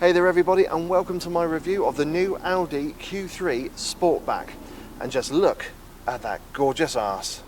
Hey there everybody, and welcome to my review of the new Audi Q3 Sportback. And just look at that gorgeous arse.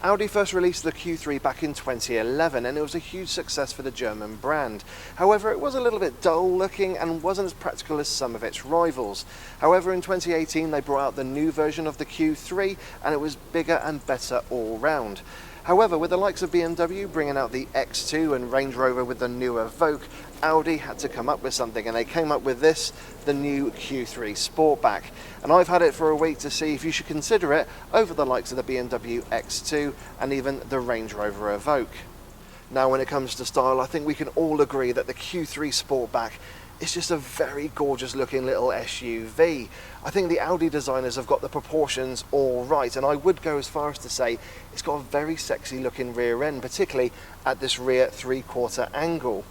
Audi first released the Q3 back in 2011 and it was a huge success for the German brand. However, it was a little bit dull looking and wasn't as practical as some of its rivals. However, in 2018 they brought out the new version of the Q3 and it was bigger and better all round. However, with the likes of BMW bringing out the X2 and Range Rover with the newer Evoque, Audi had to come up with something, and they came up with this, the new Q3 Sportback. And I've had it for a week to see if you should consider it over the likes of the BMW X2 and even the Range Rover Evoque. Now, when it comes to style, I think we can all agree that the Q3 Sportback is just a very gorgeous looking little SUV. I think the Audi designers have got the proportions all right, and I would go as far as to say it's got a very sexy looking rear end, particularly at this rear 3/4 angle.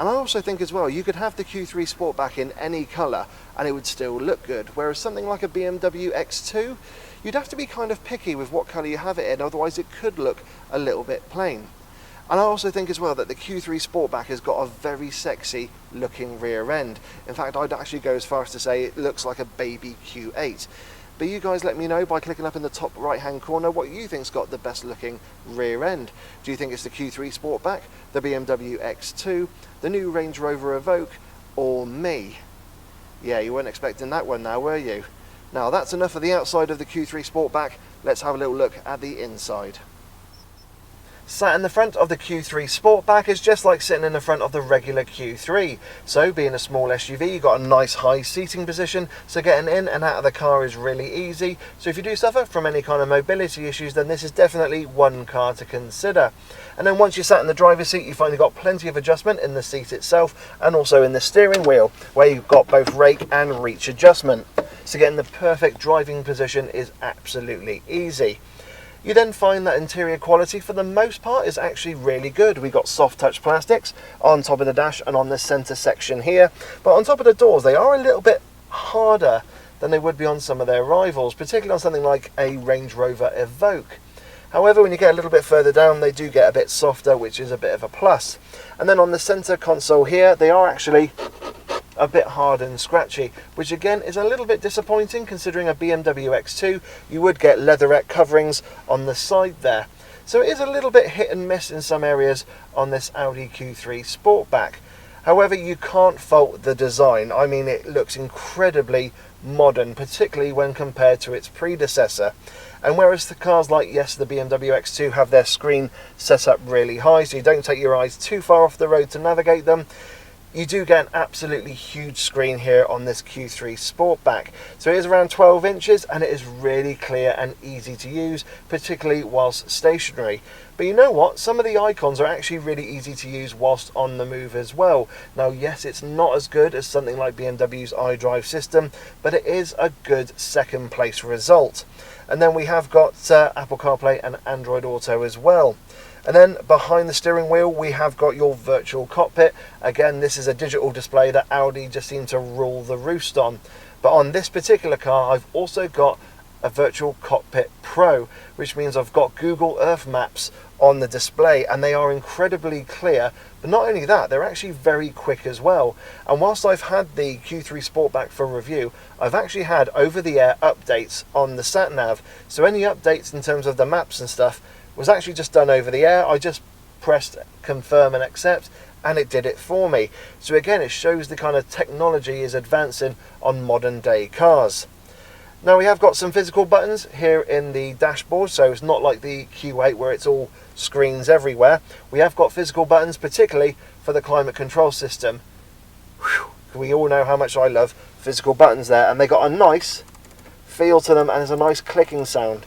And I also think as well, you could have the Q3 Sportback in any colour and it would still look good, whereas something like a BMW X2, you'd have to be kind of picky with what colour you have it in, otherwise it could look a little bit plain. And I also think as well that the Q3 Sportback has got a very sexy looking rear end. In fact, I'd actually go as far as to say it looks like a baby Q8. But you guys let me know by clicking up in the top right hand corner what you think's got the best looking rear end. Do you think it's the Q3 Sportback, the BMW X2, the new Range Rover Evoque, or me? Yeah, you weren't expecting that one now, were you? Now that's enough of the outside of the Q3 Sportback. Let's have a little look at the inside. Sat in the front of the Q3 Sportback is just like sitting in the front of the regular Q3. So being a small SUV, you've got a nice high seating position, so getting in and out of the car is really easy. So if you do suffer from any kind of mobility issues, then this is definitely one car to consider. And then once you're sat in the driver's seat, you find you've got plenty of adjustment in the seat itself and also in the steering wheel, where you've got both rake and reach adjustment. So getting the perfect driving position is absolutely easy. You then find that interior quality for the most part is actually really good. We've got soft touch plastics on top of the dash and on the centre section here, but on top of the doors they are a little bit harder than they would be on some of their rivals, particularly on something like a Range Rover Evoque. However, when you get a little bit further down they do get a bit softer, which is a bit of a plus. And then on the centre console here they are actually a bit hard and scratchy, which again is a little bit disappointing considering a BMW X2 you would get leatherette coverings on the side there. So it is a little bit hit and miss in some areas on this Audi Q3 Sportback. However, you can't fault the design. I mean, it looks incredibly modern, particularly when compared to its predecessor. And whereas the cars like, yes, the BMW X2 have their screen set up really high so you don't take your eyes too far off the road to navigate them, you do get an absolutely huge screen here on this Q3 Sportback. So it is around 12 inches and it is really clear and easy to use, particularly whilst stationary. But you know what? Some of the icons are actually really easy to use whilst on the move as well. Now, yes, it's not as good as something like BMW's iDrive system, but it is a good second place result. And then we have got Apple CarPlay and Android Auto as well. And then behind the steering wheel we have got your virtual cockpit. Again, this is a digital display that Audi just seem to rule the roost on. But on this particular car I've also got a virtual cockpit Pro, which means I've got Google Earth Maps on the display and they are incredibly clear. But not only that, they're actually very quick as well. And whilst I've had the Q3 Sportback for review, I've actually had over-the-air updates on the sat-nav. So any updates in terms of the maps and stuff was actually just done over the air. I just pressed confirm and accept and it did it for me. So again, it shows the kind of technology is advancing on modern day cars. Now we have got some physical buttons here in the dashboard, so it's not like the Q8 where it's all screens everywhere. We have got physical buttons, particularly for the climate control system. Whew. We all know how much I love physical buttons there, and they got a nice feel to them and there's a nice clicking sound.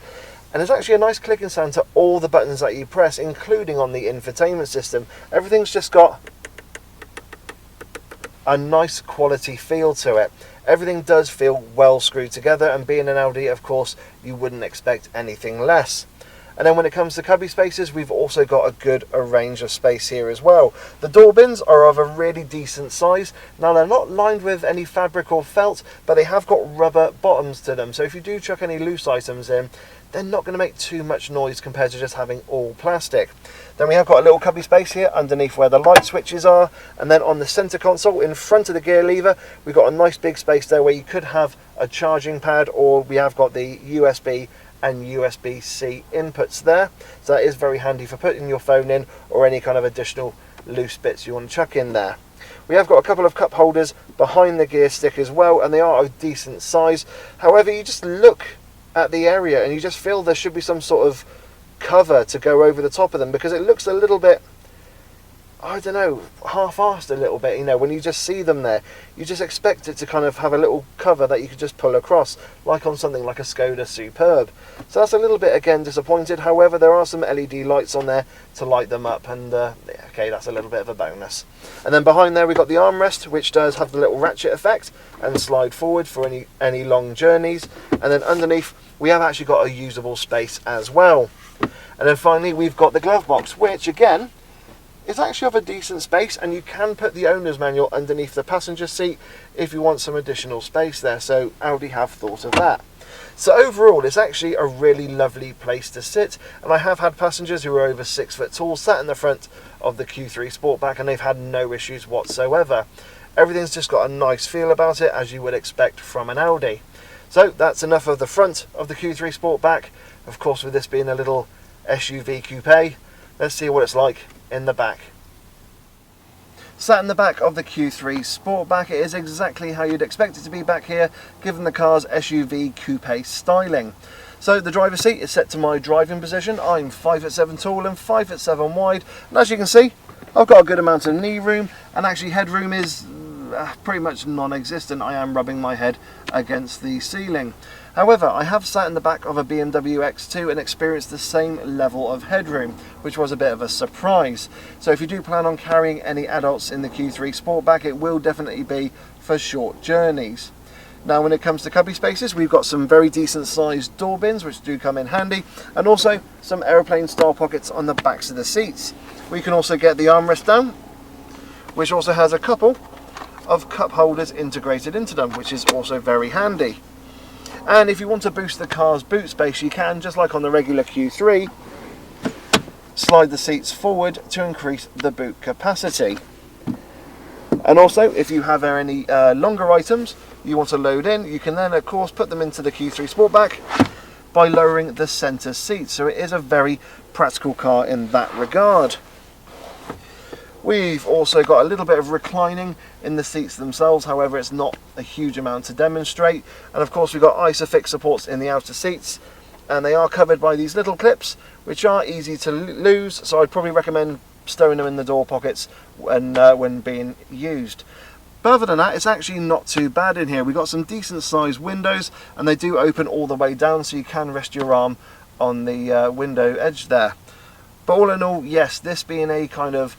And there's actually a nice clicking sound to all the buttons that you press, including on the infotainment system. Everything's just got a nice quality feel to it. Everything does feel well screwed together, and being an Audi, of course, you wouldn't expect anything less. And then when it comes to cubby spaces, we've also got a good range of space here as well. The door bins are of a really decent size. Now they're not lined with any fabric or felt, but they have got rubber bottoms to them. So if you do chuck any loose items in, they're not going to make too much noise compared to just having all plastic. Then we have got a little cubby space here underneath where the light switches are, and then on the centre console in front of the gear lever we've got a nice big space there where you could have a charging pad, or we have got the USB and USB-C inputs there, so that is very handy for putting your phone in or any kind of additional loose bits you want to chuck in there. We have got a couple of cup holders behind the gear stick as well, and they are of decent size. However, you just look at the area and you just feel there should be some sort of cover to go over the top of them, because it looks a little bit, I don't know, half-assed a little bit. You know, when you just see them there, you just expect it to kind of have a little cover that you could just pull across, like on something like a Skoda Superb. So that's a little bit, again, disappointed. However, there are some LED lights on there to light them up, and okay, that's a little bit of a bonus. And then behind there we've got the armrest, which does have the little ratchet effect and slide forward for any long journeys. And then underneath we have actually got a usable space as well. And then finally we've got the glove box, which again is actually of a decent space, and you can put the owner's manual underneath the passenger seat if you want some additional space there, so Audi have thought of that. So overall it's actually a really lovely place to sit, and I have had passengers who are over 6 foot tall sat in the front of the Q3 Sportback and they've had no issues whatsoever. Everything's just got a nice feel about it, as you would expect from an Audi. So that's enough of the front of the Q3 Sportback. Of course, with this being a little SUV coupe, let's see what it's like in the back. Sat in the back of the Q3 Sportback, it is exactly how you'd expect it to be back here, given the car's SUV coupe styling. So the driver's seat is set to my driving position. I'm 5'7" tall and 5'7" wide, and as you can see, I've got a good amount of knee room, and actually headroom is pretty much non-existent. I am rubbing my head against the ceiling. However, I have sat in the back of a BMW X2 and experienced the same level of headroom, which was a bit of a surprise. So if you do plan on carrying any adults in the Q3 Sportback, it will definitely be for short journeys. Now when it comes to cubby spaces, we've got some very decent sized door bins which do come in handy, and also some aeroplane style pockets on the backs of the seats. We can also get the armrest down, which also has a couple of cup holders integrated into them, which is also very handy. And if you want to boost the car's boot space, you can, just like on the regular Q3, slide the seats forward to increase the boot capacity. And also, if you have any longer items you want to load in, you can then of course put them into the Q3 Sportback by lowering the centre seat. So it is a very practical car in that regard. We've also got a little bit of reclining in the seats themselves, however it's not a huge amount to demonstrate. And of course we've got ISOFIX supports in the outer seats, and they are covered by these little clips which are easy to lose, so I'd probably recommend stowing them in the door pockets when being used. But other than that, it's actually not too bad in here. We've got some decent sized windows, and they do open all the way down, so you can rest your arm on the window edge there. But all in all, yes, this being a kind of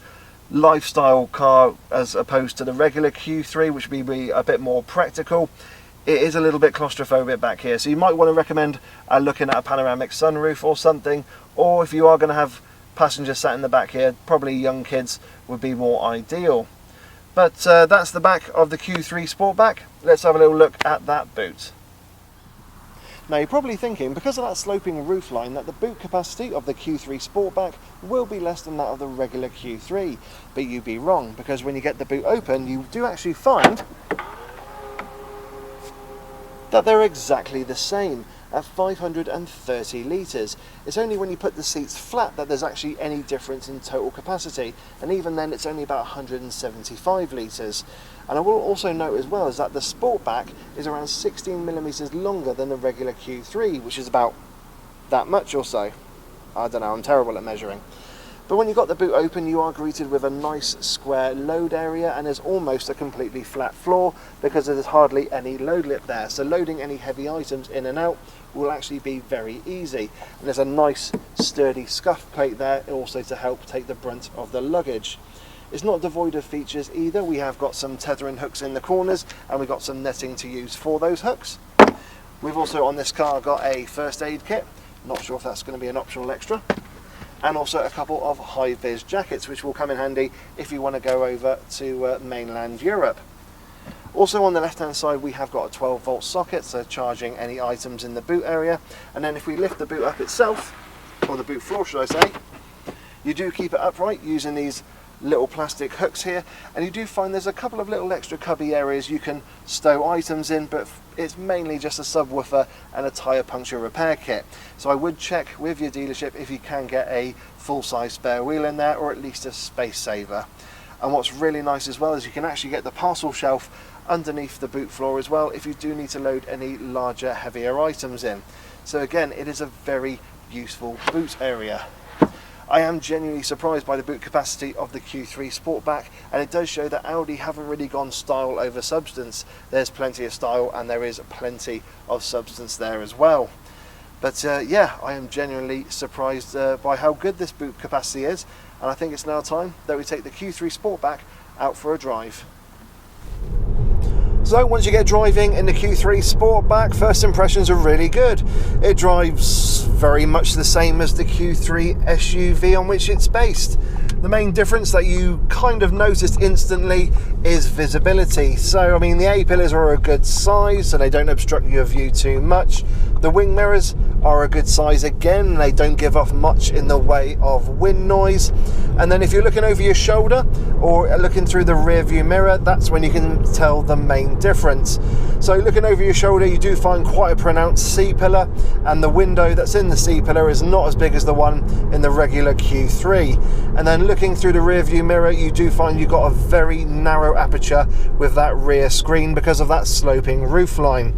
lifestyle car as opposed to the regular Q3, which would be a bit more practical, it is a little bit claustrophobic back here, so you might want to recommend looking at a panoramic sunroof or something, or if you are going to have passengers sat in the back here, probably young kids would be more ideal. But that's the back of the Q3 Sportback. Let's have a little look at that boot. Now you're probably thinking, because of that sloping roofline, that the boot capacity of the Q3 Sportback will be less than that of the regular Q3. But you'd be wrong, because when you get the boot open, you do actually find that they're exactly the same at 530 litres. It's only when you put the seats flat that there's actually any difference in total capacity, and even then it's only about 175 litres. And I will also note as well is that the Sportback is around 16mm longer than the regular Q3, which is about that much or so. I don't know, I'm terrible at measuring. But when you've got the boot open, you are greeted with a nice square load area, and there's almost a completely flat floor because there's hardly any load lip there. So loading any heavy items in and out will actually be very easy. And there's a nice sturdy scuff plate there also to help take the brunt of the luggage. It's not devoid of features either. We have got some tethering hooks in the corners, and we've got some netting to use for those hooks. We've also on this car got a first aid kit. Not sure if that's going to be an optional extra. And also a couple of high-vis jackets, which will come in handy if you want to go over to mainland Europe. Also on the left hand side we have got a 12 volt socket, so charging any items in the boot area. And then if we lift the boot up itself, or the boot floor should I say, you do keep it upright using these little plastic hooks here, and you do find there's a couple of little extra cubby areas you can stow items in, but it's mainly just a subwoofer and a tyre puncture repair kit. So I would check with your dealership if you can get a full-size spare wheel in there, or at least a space saver. And what's really nice as well is you can actually get the parcel shelf underneath the boot floor as well if you do need to load any larger, heavier items in. So again, it is a very useful boot area. I am genuinely surprised by the boot capacity of the Q3 Sportback, and it does show that Audi haven't really gone style over substance. There's plenty of style and there is plenty of substance there as well. But yeah, I am genuinely surprised by how good this boot capacity is, and I think it's now time that we take the Q3 Sportback out for a drive. So once you get driving in the Q3 Sportback, first impressions are really good. It drives very much the same as the Q3 SUV on which it's based. The main difference that you kind of noticed instantly is visibility. So I mean, the A-pillars are a good size, so they don't obstruct your view too much. The wing mirrors are a good size again, they don't give off much in the way of wind noise. And then if you're looking over your shoulder or looking through the rear view mirror, that's when you can tell the main difference. So looking over your shoulder, you do find quite a pronounced C-pillar, and the window that's in the C-pillar is not as big as the one in the regular Q3. And then looking through the rear view mirror, you do find you've got a very narrow aperture with that rear screen because of that sloping roofline.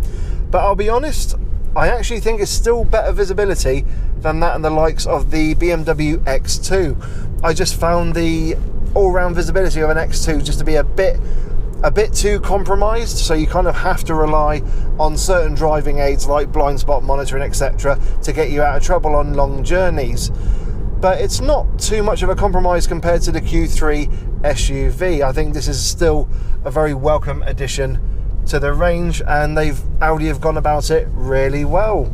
But I'll be honest, I actually think it's still better visibility than that and the likes of the BMW X2. I just found the all-round visibility of an X2 just to be a bit too compromised, so you kind of have to rely on certain driving aids like blind spot monitoring, etc., to get you out of trouble on long journeys. But it's not too much of a compromise compared to the Q3 SUV. I think this is still a very welcome addition to the range, and Audi have gone about it really well.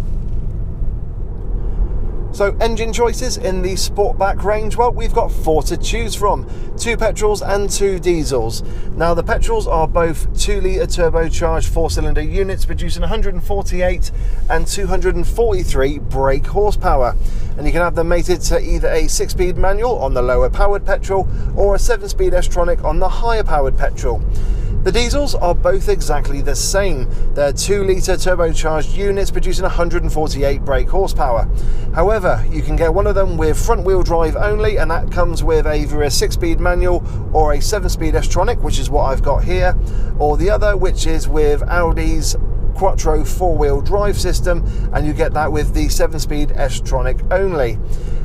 So engine choices in the Sportback range, well, we've got 4 to choose from, 2 petrols and 2 diesels. Now the petrols are both 2-litre turbocharged 4-cylinder units producing 148 and 243 brake horsepower, and you can have them mated to either a 6-speed manual on the lower powered petrol or a 7-speed S-tronic on the higher powered petrol. The diesels are both exactly the same. They're 2-litre turbocharged units producing 148 brake horsepower. However, you can get one of them with front-wheel drive only, and that comes with either a 6-speed manual or a 7-speed S-tronic, which is what I've got here, or the other, which is with Audi's Quattro 4-wheel drive system, and you get that with the 7-speed S-tronic only.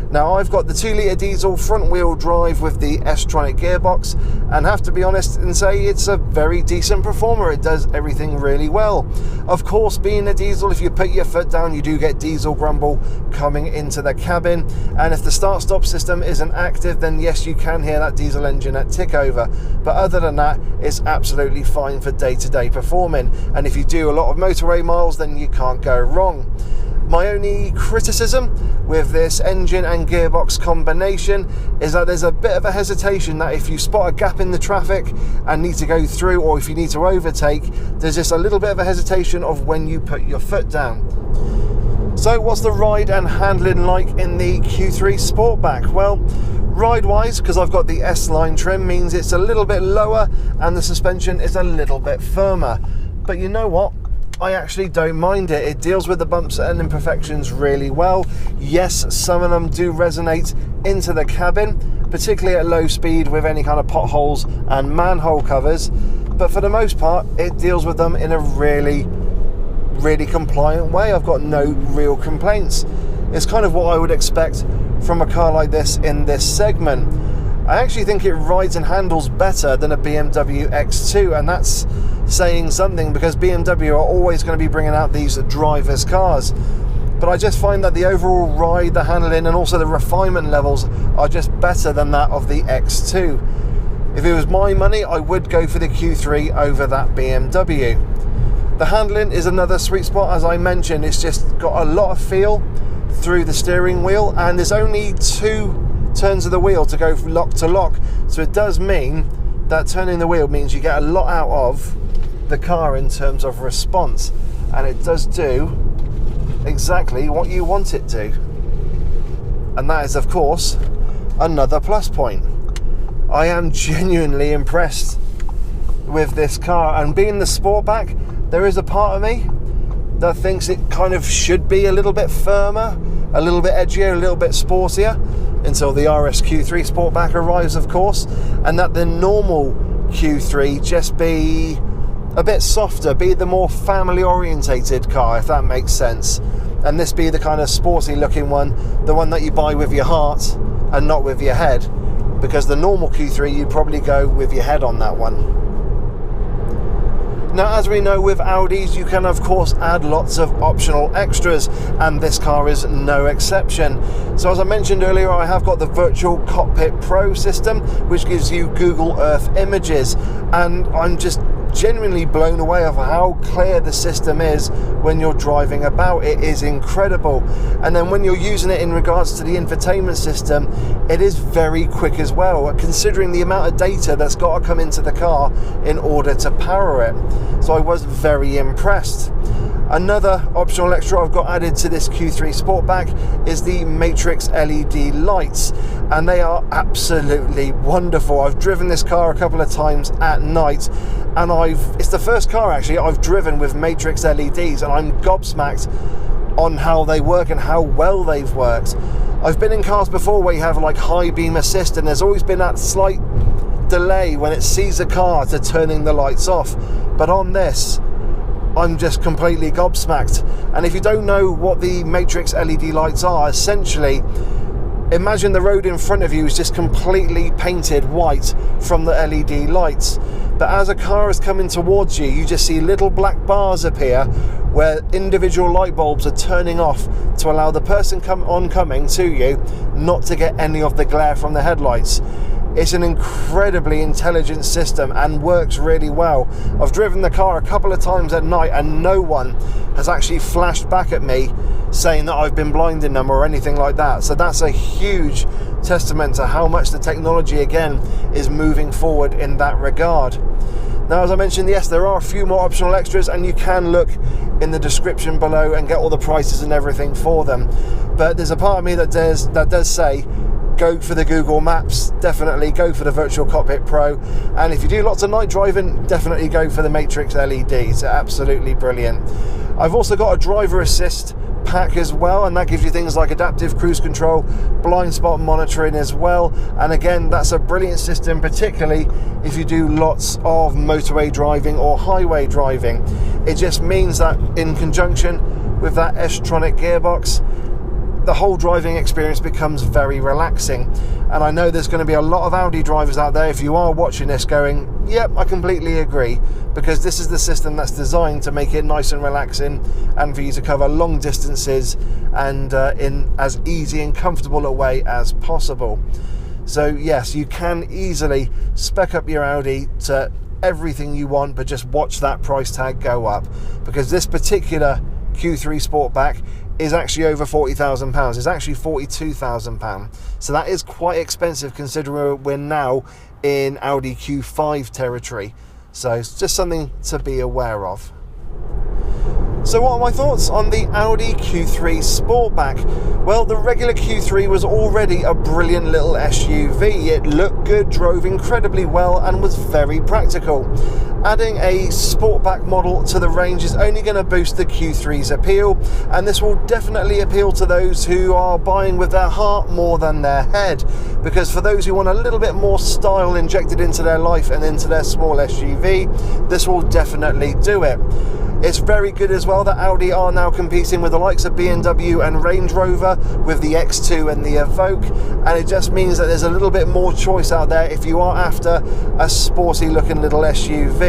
Now I've got the 2-litre diesel front-wheel drive with the S-tronic gearbox, and have to be honest and say it's a very decent performer. It does everything really well. Of course, being a diesel, if you put your foot down, you do get diesel grumble coming into the cabin, and if the start-stop system isn't active, then yes, you can hear that diesel engine at tick over. But other than that, it's absolutely fine for day-to-day performing, and if you do a lot of motorway miles, then you can't go wrong. My only criticism with this engine and gearbox combination is that there's a bit of a hesitation that if you spot a gap in the traffic and need to go through, or if you need to overtake, there's just a little bit of a hesitation of when you put your foot down. So what's the ride and handling like in the Q3 Sportback? Well, ride-wise, because I've got the S-line trim, means it's a little bit lower and the suspension is a little bit firmer. But you know what? I actually don't mind it. It deals with the bumps and imperfections really well. Yes, some of them do resonate into the cabin, particularly at low speed with any kind of potholes and manhole covers, but for the most part it deals with them in a really compliant way. I've got no real complaints. It's kind of what I would expect from a car like this in this segment. I actually think it rides and handles better than a BMW X2, and that's saying something because BMW are always going to be bringing out these drivers' cars. But I just find that the overall ride, the handling, and also the refinement levels are just better than that of the X2. If it was my money, I would go for the Q3 over that BMW. The handling is another sweet spot, as I mentioned. It's just got a lot of feel through the steering wheel, and there's only 2 turns of the wheel to go from lock to lock, so it does mean that turning the wheel means you get a lot out of the car in terms of response, and it does do exactly what you want it to. And that is, of course, another plus point. I am genuinely impressed with this car, and being the Sportback, there is a part of me that thinks it kind of should be a little bit firmer, a little bit edgier, a little bit sportier, until the RS Q3 Sportback arrives, of course, and that the normal Q3 just be a bit softer, be the more family orientated car, if that makes sense, and this be the kind of sporty looking one, the one that you buy with your heart and not with your head, because the normal Q3 you'd probably go with your head on that one. Now, as we know with Audis, you can of course add lots of optional extras, and this car is no exception. So as I mentioned earlier, I have got the Virtual Cockpit Pro system, which gives you Google Earth images, and I'm just genuinely blown away of how clear the system is when you're driving about. It is incredible. And then when you're using it in regards to the infotainment system, it is very quick as well, considering the amount of data that's got to come into the car in order to power it. So I was very impressed. Another optional extra I've got added to this Q3 Sportback is the Matrix LED lights, and they are absolutely wonderful. I've driven this car a couple of times at night, and it's the first car actually I've driven with Matrix LEDs, and I'm gobsmacked on how they work and how well they've worked. I've been in cars before where you have like high beam assist, and there's always been that slight delay when it sees a car to turning the lights off, but on this I'm just completely gobsmacked. And if you don't know what the Matrix LED lights are, essentially imagine the road in front of you is just completely painted white from the LED lights, but as a car is coming towards you, you just see little black bars appear where individual light bulbs are turning off to allow the person coming to you not to get any of the glare from the headlights. It's an incredibly intelligent system and works really well. I've driven the car a couple of times at night and no one has actually flashed back at me saying that I've been blinding them or anything like that. So that's a huge testament to how much the technology again is moving forward in that regard. Now, as I mentioned, yes, there are a few more optional extras, and you can look in the description below and get all the prices and everything for them. But there's a part of me that does say, go for the Google Maps, definitely go for the Virtual Cockpit Pro, and if you do lots of night driving, definitely go for the Matrix LEDs. They're absolutely brilliant. I've also got a driver assist pack as well, and that gives you things like adaptive cruise control, blind spot monitoring as well, and again, that's a brilliant system, particularly if you do lots of motorway driving or highway driving. It just means that in conjunction with that S-tronic gearbox, the whole driving experience becomes very relaxing. And I know there's going to be a lot of Audi drivers out there, if you are watching this, going, yep, I completely agree, because this is the system that's designed to make it nice and relaxing and for you to cover long distances and in as easy and comfortable a way as possible. So yes, you can easily spec up your Audi to everything you want, but just watch that price tag go up, because this particular Q3 Sportback is actually over £40,000. It's actually £42,000. So that is quite expensive considering we're now in Audi Q5 territory. So it's just something to be aware of. So what are my thoughts on the Audi Q3 Sportback? Well, the regular Q3 was already a brilliant little SUV. It looked good, drove incredibly well, and was very practical. Adding a Sportback model to the range is only going to boost the Q3's appeal, and this will definitely appeal to those who are buying with their heart more than their head, because for those who want a little bit more style injected into their life and into their small SUV, this will definitely do it. It's very good as well that Audi are now competing with the likes of BMW and Range Rover with the X2 and the Evoque, and it just means that there's a little bit more choice out there if you are after a sporty looking little SUV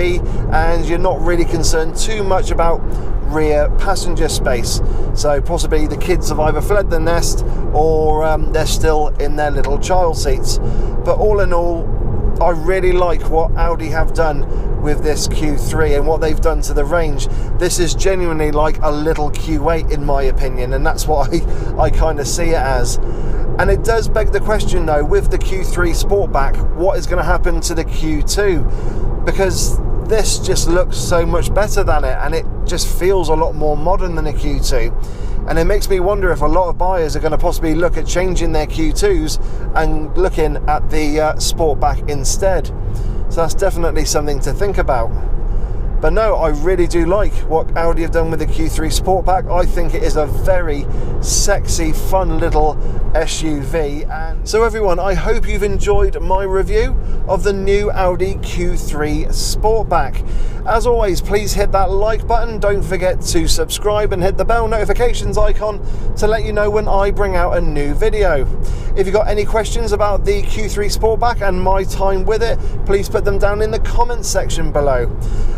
and you're not really concerned too much about rear passenger space. So possibly the kids have either fled the nest or they're still in their little child seats. But all in all, I really like what Audi have done with this Q3 and what they've done to the range. This is genuinely like a little Q8 in my opinion, and that's what I kind of see it as. And it does beg the question though, with the Q3 Sportback, what is going to happen to the Q2? Because this just looks so much better than it, and it just feels a lot more modern than a Q2. And it makes me wonder if a lot of buyers are going to possibly look at changing their Q2s and looking at the Sportback instead. So that's definitely something to think about. But no, I really do like what Audi have done with the Q3 Sportback. I think it is a very sexy, fun little SUV. And so everyone, I hope you've enjoyed my review of the new Audi Q3 Sportback. As always, please hit that like button. Don't forget to subscribe and hit the bell notifications icon to let you know when I bring out a new video. If you've got any questions about the Q3 Sportback and my time with it, please put them down in the comments section below.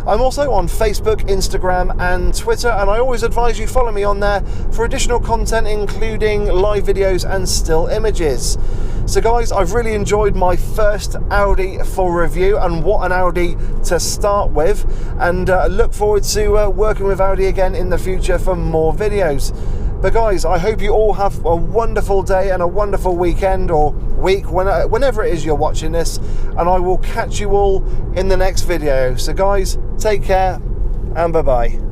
I'm also on Facebook, Instagram and Twitter, and I always advise you follow me on there for additional content, including live videos and still images. So guys, I've really enjoyed my first Audi full review, and what an Audi to start with, and look forward to working with Audi again in the future for more videos. But guys, I hope you all have a wonderful day and a wonderful weekend or week, whenever it is you're watching this, and I will catch you all in the next video. So guys, take care and bye-bye.